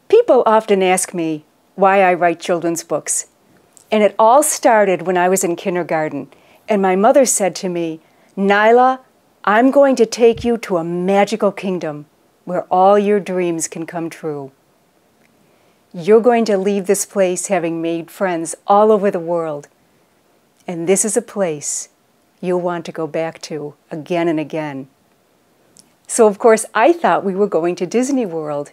People often ask me why I write children's books. And it all started when I was in kindergarten. And my mother said to me, "Nila, I'm going to take you to a magical kingdom where all your dreams can come true. You're going to leave this place having made friends all over the world. And this is a place you'll want to go back to again and again." So of course I thought we were going to Disney World.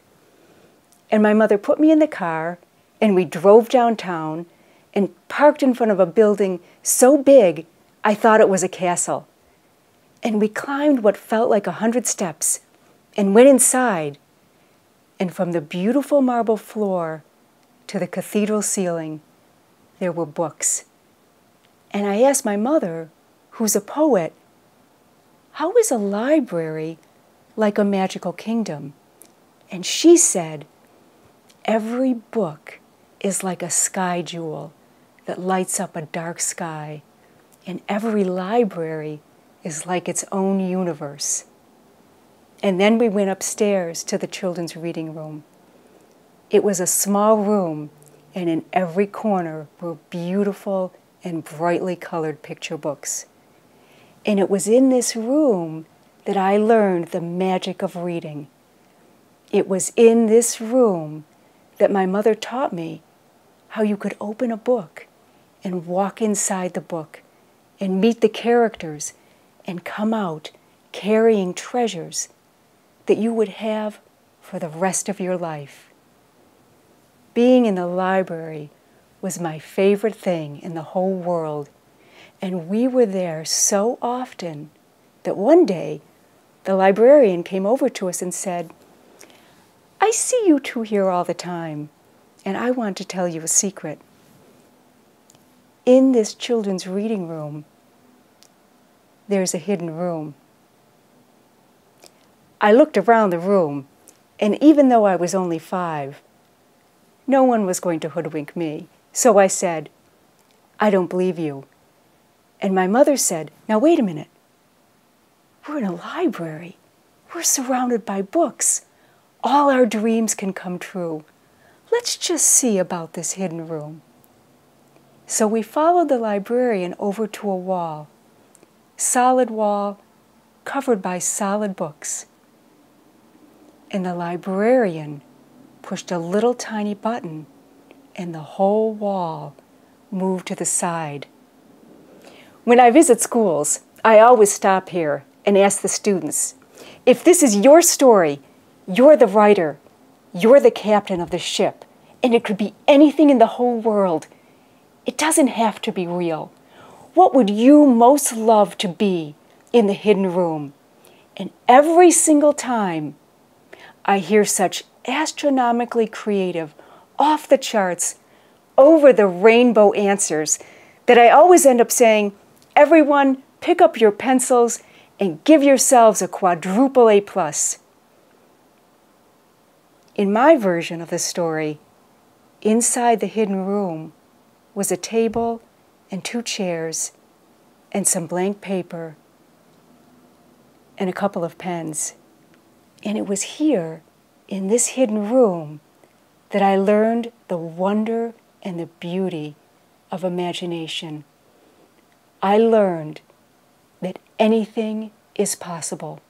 And my mother put me in the car and we drove downtown and parked in front of a building so big I thought it was a castle. And we climbed what felt like 100 steps and went inside. And from the beautiful marble floor to the cathedral ceiling, there were books. And I asked my mother, who's a poet, how is a library like a magical kingdom? And she said, every book is like a sky jewel that lights up a dark sky, and every library is like its own universe. And then we went upstairs to the children's reading room. It was a small room, and in every corner were beautiful and brightly colored picture books. And it was in this room that I learned the magic of reading. It was in this room that my mother taught me how you could open a book and walk inside the book and meet the characters and come out carrying treasures that you would have for the rest of your life. Being in the library was my favorite thing in the whole world, and we were there so often that one day the librarian came over to us and said, "I see you two here all the time, and I want to tell you a secret. In this children's reading room, there's a hidden room." I looked around the room, and even though I was only 5, no one was going to hoodwink me. So I said, "I don't believe you." And my mother said, "Now wait a minute. We're in a library. We're surrounded by books. All our dreams can come true. Let's just see about this hidden room." So we followed the librarian over to a wall, solid wall, covered by solid books. And the librarian pushed a little tiny button, and the whole wall moved to the side. When I visit schools, I always stop here and ask the students, if this is your story, you're the writer, you're the captain of the ship, and it could be anything in the whole world. It doesn't have to be real. What would you most love to be in the hidden room? And every single time, I hear such astronomically creative, off-the-charts, over-the-rainbow answers that I always end up saying, everyone, pick up your pencils and give yourselves a quadruple A+. In my version of the story, inside the hidden room was a table and 2 chairs and some blank paper and a couple of pens. And it was here, in this hidden room, that I learned the wonder and the beauty of imagination. I learned that anything is possible.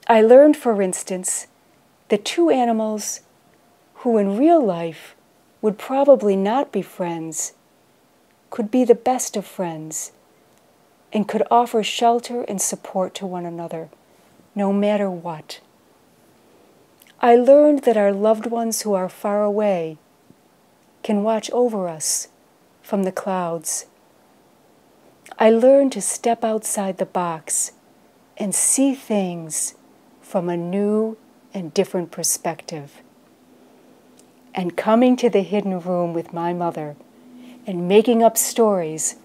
I learned, for instance, that 2 animals who in real life would probably not be friends could be the best of friends and could offer shelter and support to one another, no matter what. I learned that our loved ones who are far away can watch over us from the clouds. I learned to step outside the box and see things from a new and different perspective. And coming to the hidden room with my mother and making up stories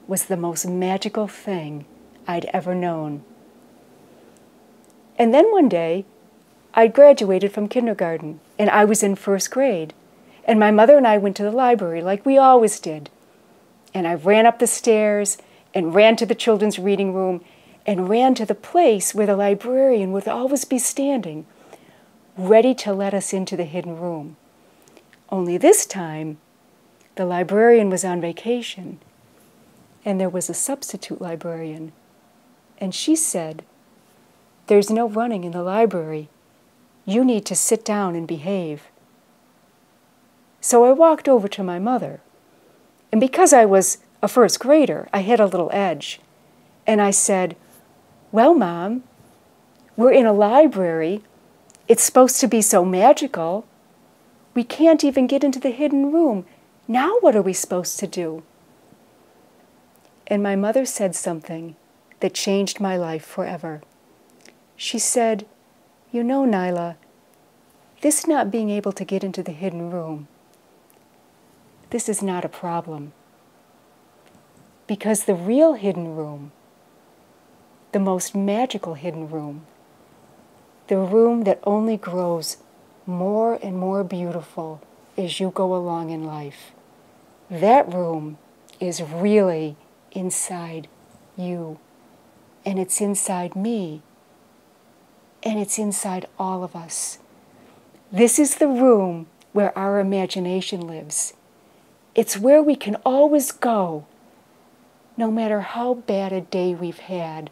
was the most magical thing I'd ever known. And then one day, I'd graduated from kindergarten, and I was in 1st grade. And my mother and I went to the library like we always did. And I ran up the stairs and ran to the children's reading room and ran to the place where the librarian would always be standing, ready to let us into the hidden room. Only this time, the librarian was on vacation, and there was a substitute librarian. And she said, "There's no running in the library. You need to sit down and behave." So I walked over to my mother. And because I was a first grader, I had a little edge. And I said, "Well, Mom, we're in a library. It's supposed to be so magical. We can't even get into the hidden room. Now what are we supposed to do?" And my mother said something that changed my life forever. She said, "You know, Nila, this not being able to get into the hidden room, this is not a problem. Because the real hidden room, the most magical hidden room, the room that only grows more and more beautiful as you go along in life, that room is really inside you, and it's inside me, and it's inside all of us. This is the room where our imagination lives. It's where we can always go, no matter how bad a day we've had,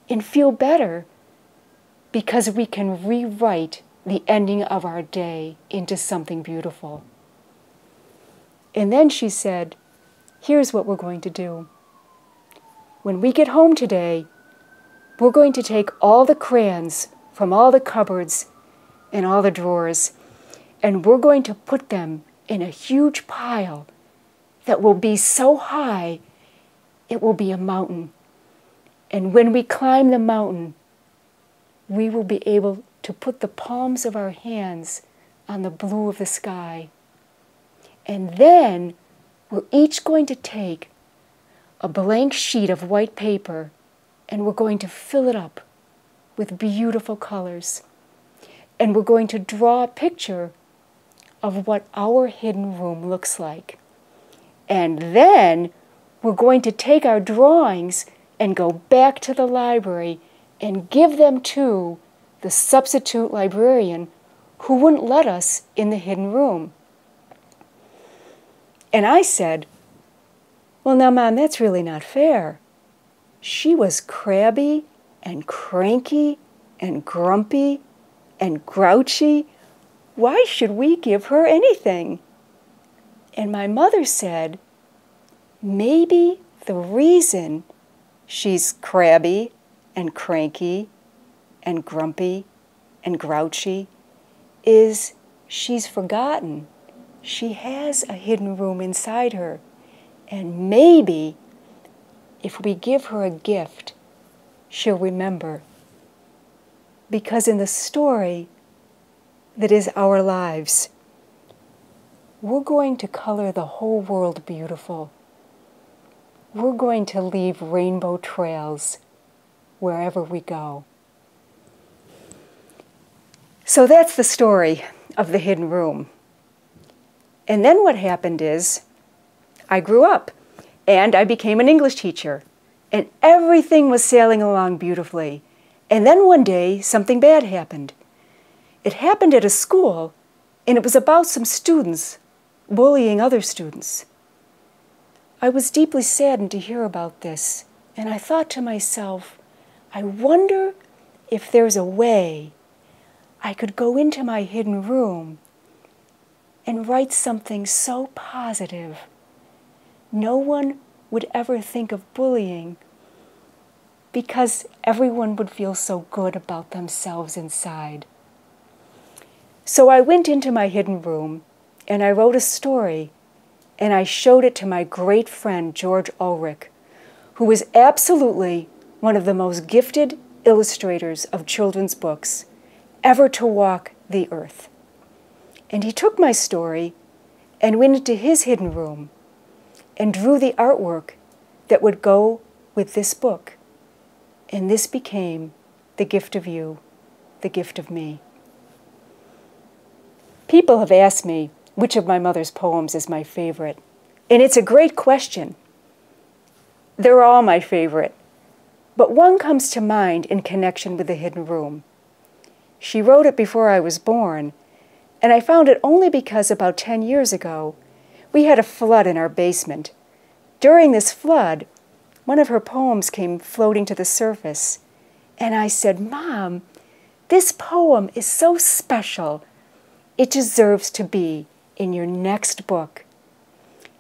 and feel better because we can rewrite the ending of our day into something beautiful." And then she said, "Here's what we're going to do. When we get home today, we're going to take all the crayons from all the cupboards and all the drawers, and we're going to put them in a huge pile that will be so high it will be a mountain. And when we climb the mountain, we will be able to put the palms of our hands on the blue of the sky. And then we're each going to take a blank sheet of white paper and we're going to fill it up with beautiful colors. And we're going to draw a picture of what our hidden room looks like. And then we're going to take our drawings and go back to the library and give them to the substitute librarian who wouldn't let us in the hidden room." And I said, "Well, now, Mom, that's really not fair. She was crabby and cranky and grumpy and grouchy. Why should we give her anything?" And my mother said, "Maybe the reason she's crabby and cranky and grumpy and grouchy is she's forgotten. She has a hidden room inside her. And maybe if we give her a gift, she'll remember. Because in the story that is our lives, we're going to color the whole world beautiful. We're going to leave rainbow trails wherever we go." So that's the story of the hidden room. And then what happened is, I grew up, and I became an English teacher, and everything was sailing along beautifully. And then one day, something bad happened. It happened at a school, and it was about some students bullying other students. I was deeply saddened to hear about this, and I thought to myself, I wonder if there's a way I could go into my hidden room and write something so positive no one would ever think of bullying because everyone would feel so good about themselves inside. So I went into my hidden room and I wrote a story and I showed it to my great friend George Ulrich, who was absolutely one of the most gifted illustrators of children's books ever to walk the earth. And he took my story and went into his hidden room and drew the artwork that would go with this book. And this became The Gift of You, The Gift of Me. People have asked me which of my mother's poems is my favorite. And it's a great question. They're all my favorite. But one comes to mind in connection with the hidden room. She wrote it before I was born, and I found it only because about 10 years ago, we had a flood in our basement. During this flood, one of her poems came floating to the surface, and I said, "Mom, this poem is so special. It deserves to be in your next book."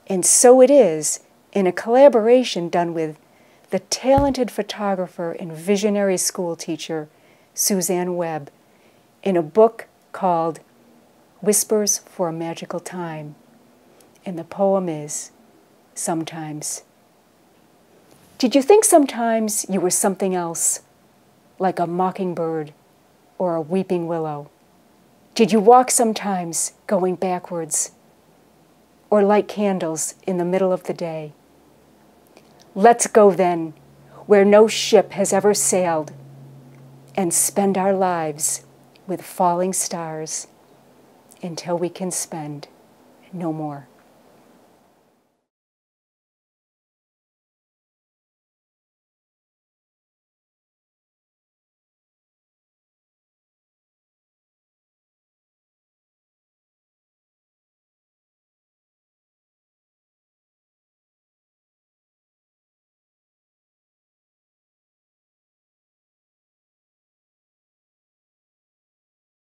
And so it is, in a collaboration done with the talented photographer and visionary school teacher, Suzanne Webb, in a book called Whispers for a Magical Time. And the poem is, Sometimes. Did you think sometimes you were something else, like a mockingbird or a weeping willow? Did you walk sometimes going backwards, or light candles in the middle of the day? Let's go then, where no ship has ever sailed, and spend our lives with falling stars until we can spend no more.